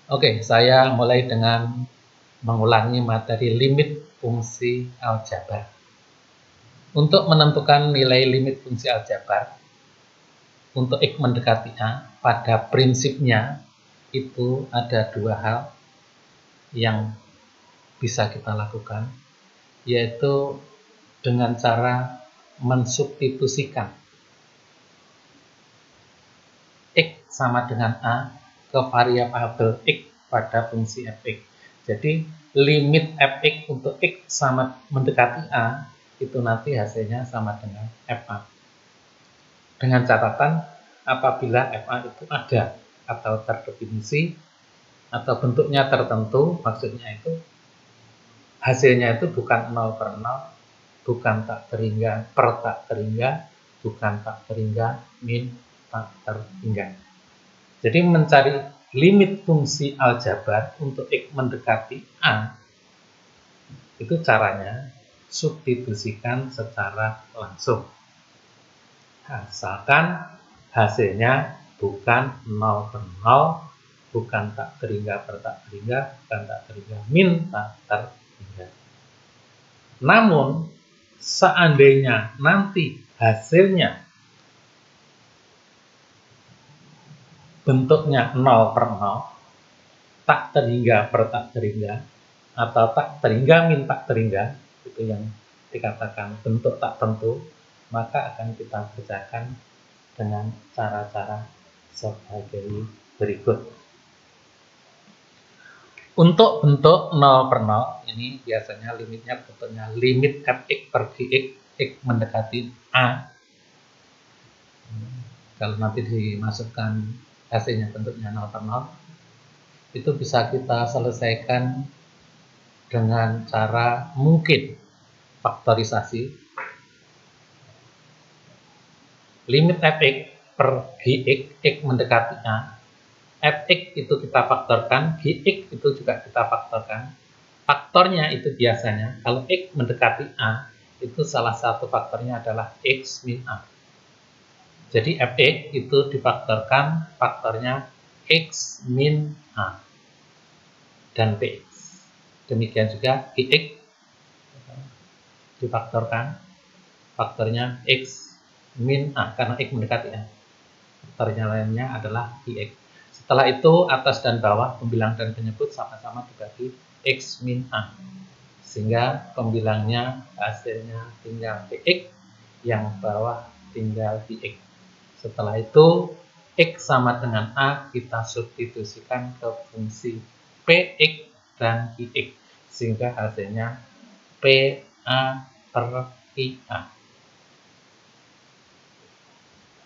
Oke, saya mulai dengan mengulangi materi limit fungsi aljabar. Untuk menentukan nilai limit fungsi aljabar, untuk X mendekati A, pada prinsipnya itu ada dua hal yang bisa kita lakukan, yaitu dengan cara mensubstitusikan X sama dengan A ke variabel X pada fungsi fx. Jadi limit fx untuk X sama mendekati A itu nanti hasilnya sama dengan fa. Dengan catatan apabila fa itu ada atau terdefinisi atau bentuknya tertentu, maksudnya itu hasilnya itu bukan 0 per 0, bukan tak terhingga per tak terhingga, bukan tak terhingga min tak terhingga. Jadi mencari limit fungsi aljabar untuk X mendekati A, itu caranya substitusikan secara langsung. Asalkan hasilnya bukan 0 per 0, bukan tak terhingga per tak terhingga, bukan tak terhingga min tak terhingga. Namun, seandainya nanti hasilnya bentuknya 0 per 0, tak terhingga per tak terhingga, atau tak terhingga min tak terhingga, itu yang dikatakan bentuk tak tentu, maka akan kita kerjakan dengan cara-cara sebagai berikut. Untuk bentuk 0 per 0, ini biasanya limitnya bentuknya limit fx per gx, x mendekati A. Kalau nanti dimasukkan hasilnya bentuknya 0 per 0, itu bisa kita selesaikan dengan cara mungkin faktorisasi. Limit fx per gx, x mendekati A, fx itu kita faktorkan, gx itu juga kita faktorkan. Faktornya itu biasanya kalau x mendekati A, itu salah satu faktornya adalah x min A. Jadi fx itu difaktorkan faktornya x min A dan px. Demikian juga gx difaktorkan faktornya x min A karena x mendekati A. Faktornya lainnya adalah gx. Setelah itu atas dan bawah pembilang dan penyebut sama-sama dibagi x min A. Sehingga pembilangnya hasilnya tinggal px, yang bawah tinggal gx. Setelah itu x sama dengan A kita substitusikan ke fungsi px dan gx, sehingga hasilnya PA per IA.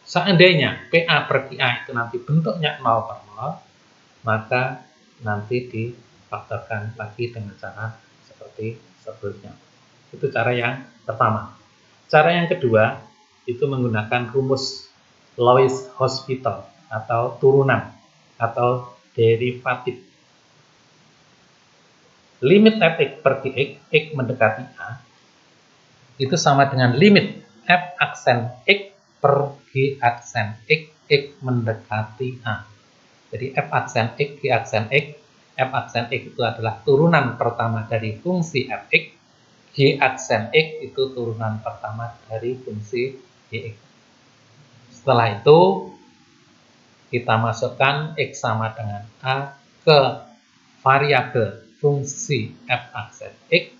Seandainya PA per IA itu nanti bentuknya 0 per 0, maka nanti difaktorkan lagi dengan cara seperti sebelumnya. Itu cara yang pertama. Cara yang kedua itu menggunakan rumus Lois-Hospital atau turunan atau derivatif. Limit fx per gx, x mendekati A, itu sama dengan limit f aksen x per g aksen x, x mendekati A. Jadi f aksen x, g aksen x, f aksen x itu adalah turunan pertama dari fungsi fx, g aksen x itu turunan pertama dari fungsi gx. Setelah itu kita masukkan x sama dengan A ke variabel fungsi f aksen x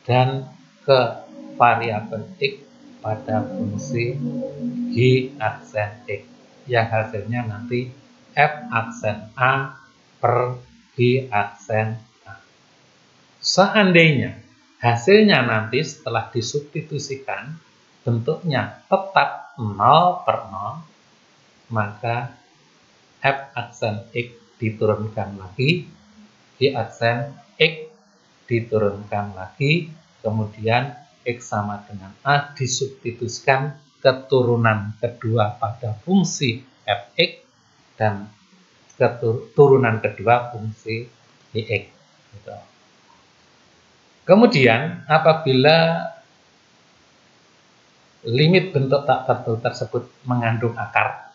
dan ke variabel x pada fungsi g aksen x, yang hasilnya nanti f aksen A per g aksen A. Seandainya hasilnya nanti setelah disubstitusikan bentuknya tetap 0 per 0, maka f aksen x diturunkan lagi, g aksen x diturunkan lagi, kemudian x sama dengan A disubstitusikan keturunan kedua pada fungsi fx dan keturunan kedua fungsi gx. Gitu. Kemudian apabila limit bentuk tak tentu tersebut mengandung akar,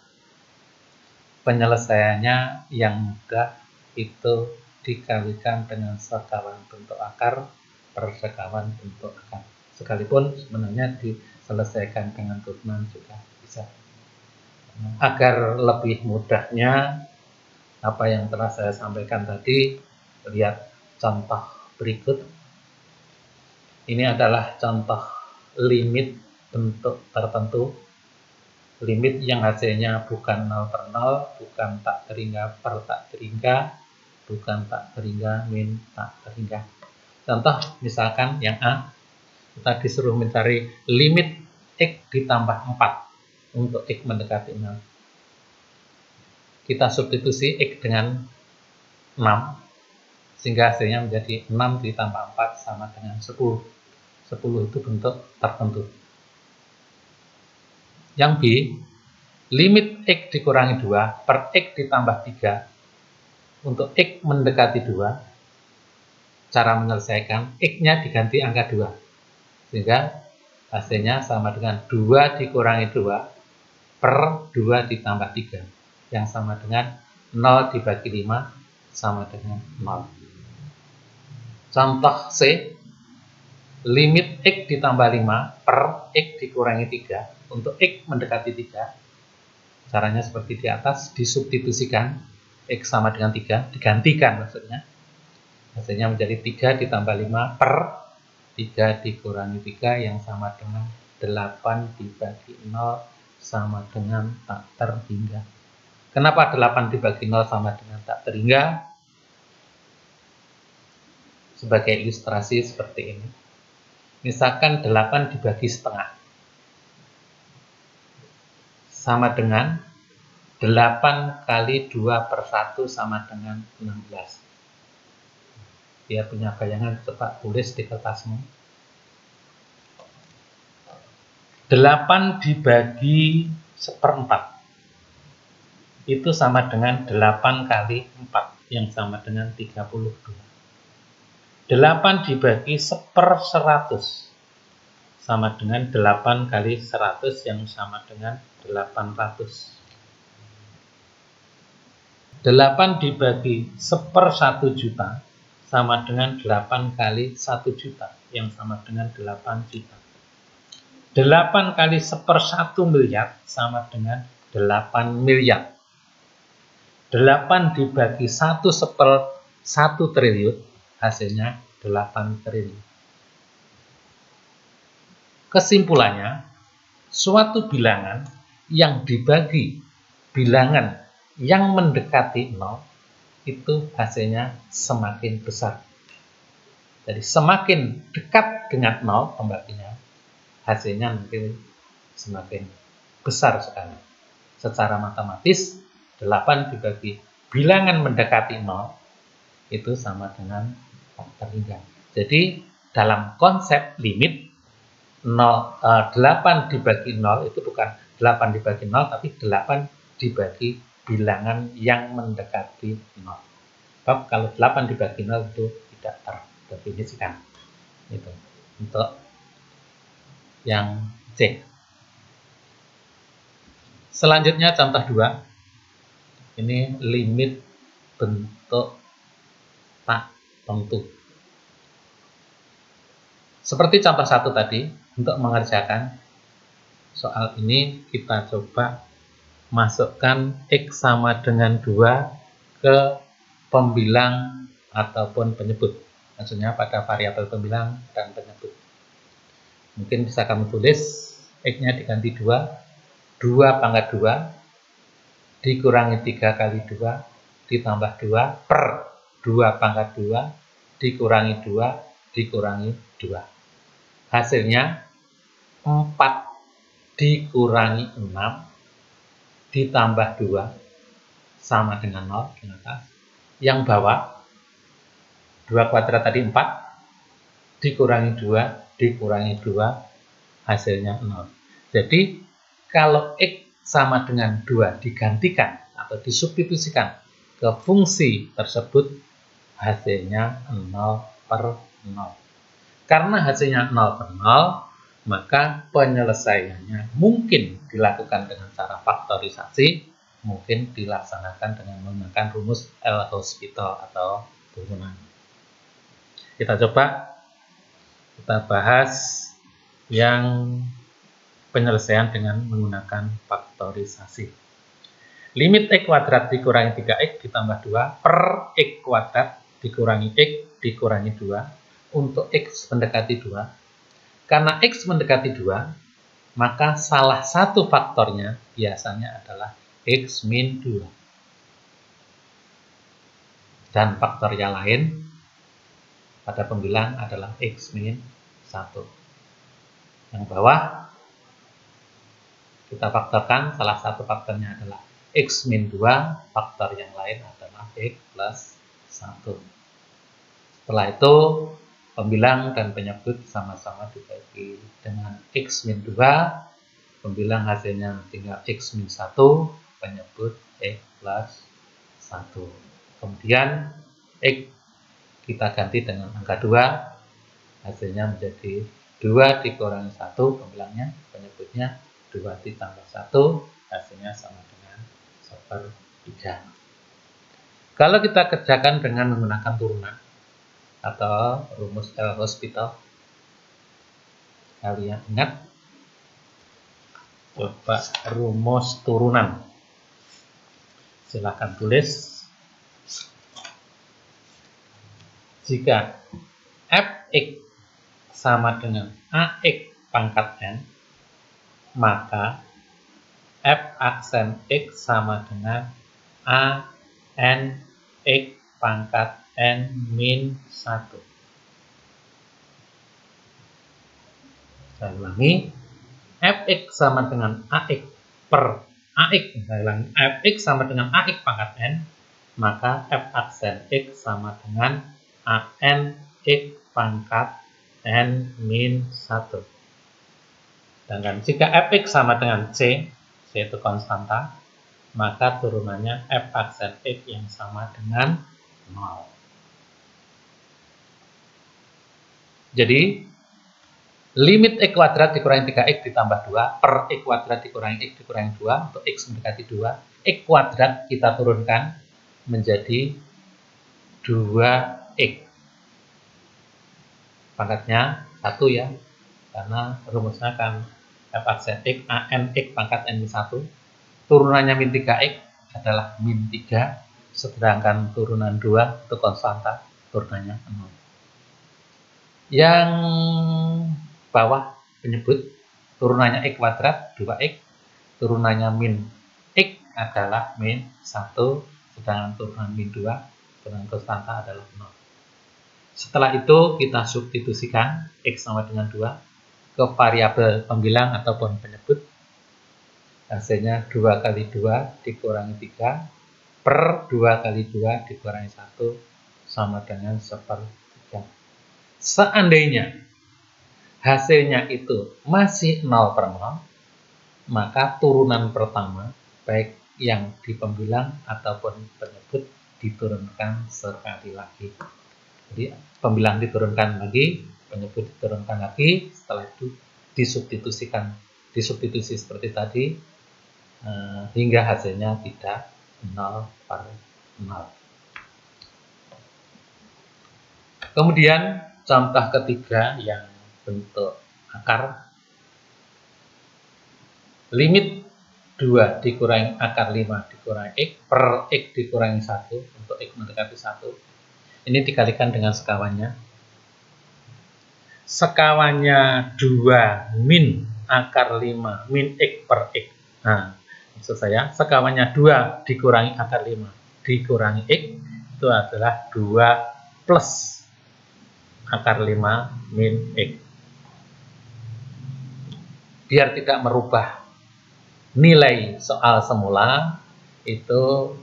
penyelesaiannya yang mudah itu dikalikan dengan sekawan bentuk akar per sekawan bentuk akar. Sekalipun sebenarnya diselesaikan dengan turunan juga bisa. Agar lebih mudahnya apa yang telah saya sampaikan tadi, lihat contoh berikut. Ini adalah contoh limit bentuk tertentu. Limit yang hasilnya bukan 0 per 0, bukan tak terhingga per tak terhingga, bukan tak terhingga min tak terhingga. Contoh misalkan yang A, kita disuruh mencari limit X ditambah 4 untuk X mendekati 0. Kita substitusi X dengan 6, sehingga hasilnya menjadi 6 ditambah 4 sama dengan 10. 10 itu bentuk tertentu. Yang B, limit X dikurangi 2 per X ditambah 3 untuk X mendekati 2. Cara menyelesaikan, X-nya diganti angka 2. Sehingga hasilnya sama dengan 2 dikurangi 2 per 2 ditambah 3. Yang sama dengan 0 dibagi 5 sama dengan 0. Contoh C, limit X ditambah 5 per X dikurangi 3 untuk X mendekati 3. Caranya seperti di atas, disubstitusikan X sama dengan 3, digantikan maksudnya. Hasilnya menjadi 3 ditambah 5 per 3 dikurangi 3 yang sama dengan 8 dibagi 0 sama dengan tak terhingga. Kenapa 8 dibagi 0 sama dengan tak terhingga? Sebagai ilustrasi seperti ini. Misalkan 8 dibagi setengah. Sama dengan 8 kali 2 per 1 sama dengan 16. Dia punya bayangan, coba tulis di kertasmu. 8 dibagi seperempat itu sama dengan 8 kali 4 yang sama dengan 32. 8 dibagi seper 100 sama dengan 8 kali 100 yang sama dengan 800. 8 dibagi seper 1 juta sama dengan 8 kali 1 juta yang sama dengan 8 juta. 8 kali seper 1 miliar sama dengan 8 miliar. 8 dibagi 1 seper 1 triliun hasilnya 8 triliun. Kesimpulannya, suatu bilangan yang dibagi bilangan yang mendekati 0 itu hasilnya semakin besar. Jadi semakin dekat dengan 0 pembaginya, hasilnya mungkin semakin besar sekali. Secara matematis, 8 dibagi bilangan mendekati 0 itu sama dengan tak terhingga. Jadi dalam konsep limit 8 dibagi 0 itu bukan 8 dibagi 0, tapi 8 dibagi bilangan yang mendekati 0. Sebab kalau 8 dibagi 0 itu tidak terdefinisikan. Itu untuk yang C. Selanjutnya contoh 2. Ini limit bentuk tak tentu. Seperti contoh 1 tadi, untuk mengerjakan soal ini kita coba masukkan X sama dengan 2 ke pembilang ataupun penyebut. Maksudnya pada variabel pembilang dan penyebut. Mungkin bisa kamu tulis X-nya diganti 2, 2 pangkat 2 dikurangi 3 kali 2 ditambah 2 per 2 pangkat 2 dikurangi 2 dikurangi 2. Hasilnya 4 dikurangi 6 ditambah 2 sama dengan 0 di atas. Yang bawah 2 kuadrat tadi 4 dikurangi 2 dikurangi 2 hasilnya 0. Jadi kalau X sama dengan 2 digantikan atau disubstitusikan ke fungsi tersebut, hasilnya 0 per 0. Karena hasilnya 0 per 0, maka penyelesaiannya mungkin dilakukan dengan cara faktorisasi mungkin dilaksanakan dengan menggunakan rumus L'Hospital atau turunan. Kita bahas yang penyelesaian dengan menggunakan faktorisasi. Limit X kuadrat dikurangi 3X ditambah 2 per X kuadrat dikurangi X dikurangi 2 untuk X mendekati 2. Karena X mendekati 2, maka salah satu faktornya biasanya adalah X min 2. Dan faktor yang lain pada pembilang adalah X min 1. Yang bawah kita faktorkan, salah satu faktornya adalah X min 2, faktor yang lain adalah X plus 1. Setelah itu, pembilang dan penyebut sama-sama dibagi dengan X min 2, pembilang hasilnya tinggal X min 1, penyebut X plus 1. Kemudian, X kita ganti dengan angka 2, hasilnya menjadi 2 dikurangi 1, pembilangnya, penyebutnya 2 ditambah 1, hasilnya sama dengan 1/3. Kalau kita kerjakan dengan menggunakan turunan atau rumus L'Hospital, kalian ingat? Coba rumus turunan. Silakan tulis. Jika Fx sama dengan Ax pangkat n, maka F aksen X sama dengan A N X pangkat N min 1. Saya ulangi, Fx sama dengan Ax per Ax, saya ulangi, Fx sama dengan Ax pangkat N, maka F aksen X sama dengan AN X pangkat N min 1. Sedangkan jika Fx sama dengan C, yaitu konstanta, maka turunannya F aksen X yang sama dengan 0. Jadi, limit X kuadrat dikurangi 3X ditambah 2 per X kuadrat dikurangi X dikurangi 2 untuk X mendekati 2. X kuadrat kita turunkan menjadi 2X. Pangkatnya 1 ya, karena rumusnya kan F aksen X, AN X pangkat N min 1. Turunannya min 3X adalah min 3, sedangkan turunan 2 itu konstanta, turunannya 0. Yang bawah penyebut turunannya X kuadrat 2X, turunannya min X adalah min 1, sedangkan turunan min 2, turunan konstanta adalah 0. Setelah itu kita substitusikan X sama dengan 2 ke variabel pembilang ataupun penyebut. Hasilnya 2 kali 2 dikurangi 3 per 2 kali 2 dikurangi 1 sama dengan 1/3. Seandainya hasilnya itu masih 0/0, maka turunan pertama, baik yang di pembilang ataupun penyebut, diturunkan sekali lagi. Jadi pembilang diturunkan lagi, penyebut diturunkan lagi, setelah itu disubstitusi seperti tadi, hingga hasilnya tidak 0/0. Kemudian contoh ketiga yang bentuk akar, limit 2 dikurangi akar 5 dikurangi X per X dikurangi 1 untuk X mendekati 1. Ini dikalikan dengan sekawannya. Sekawannya 2 min akar 5 min X per X. Nah, maksud saya sekawannya 2 dikurangi akar 5 dikurangi X itu adalah 2 plus akar 5 min X. Biar tidak merubah nilai soal semula, itu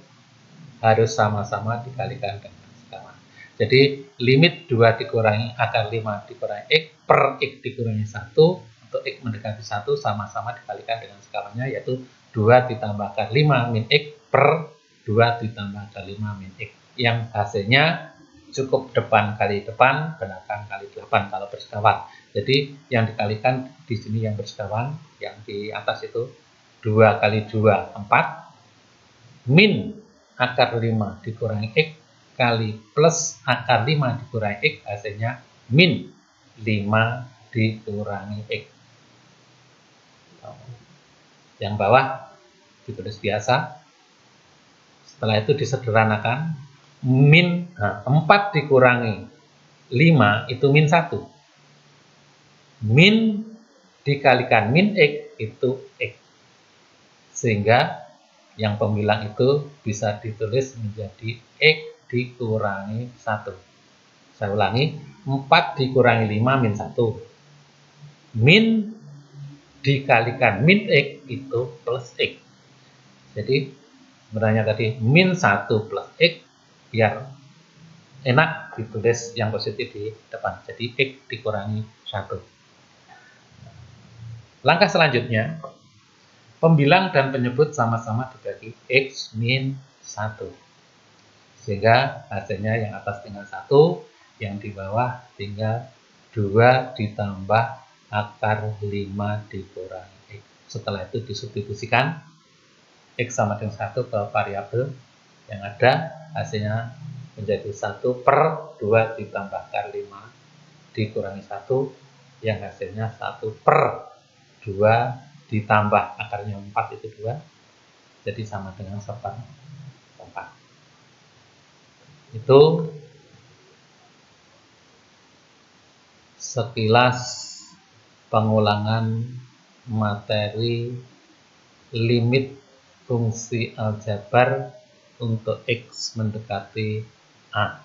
harus sama-sama dikalikan dengan sekawan. Jadi limit 2 dikurangi akar 5 dikurangi X per X dikurangi 1 untuk X mendekati 1 sama-sama dikalikan dengan sekawannya, yaitu 2 ditambah akar 5 min X per 2 ditambah akar 5 min X, yang hasilnya cukup depan kali depan, belakang kali 8 kalau bersekawan. Jadi yang dikalikan di sini yang bersekawan, yang di atas itu 2 kali 2 4, min akar 5 dikurangi X kali plus akar 5 dikurangi X, hasilnya min 5 dikurangi X. Yang bawah ditulis biasa. Setelah itu disederhanakan. Min 4 dikurangi 5 itu min 1. Min dikalikan min X itu X. Sehingga yang pembilang itu bisa ditulis menjadi X dikurangi 1. Saya ulangi, 4 dikurangi 5 min 1. Min dikalikan min X itu plus X. Jadi sebenarnya tadi min 1 plus X, biar enak ditulis yang positif di depan. Jadi X dikurangi 1. Langkah selanjutnya, pembilang dan penyebut sama-sama dibagi X min 1. Sehingga hasilnya yang atas tinggal 1, yang di bawah tinggal 2 ditambah akar 5 dikurangi X. Setelah itu disubstitusikan X sama dengan 1 ke variabel yang ada, hasilnya menjadi 1 per 2 ditambah akar 5 dikurangi 1, yang hasilnya 1 per 2 ditambah akarnya 4 itu 2, jadi sama dengan 1/4. Itu sekilas pengulangan materi limit fungsi aljabar untuk X mendekati A.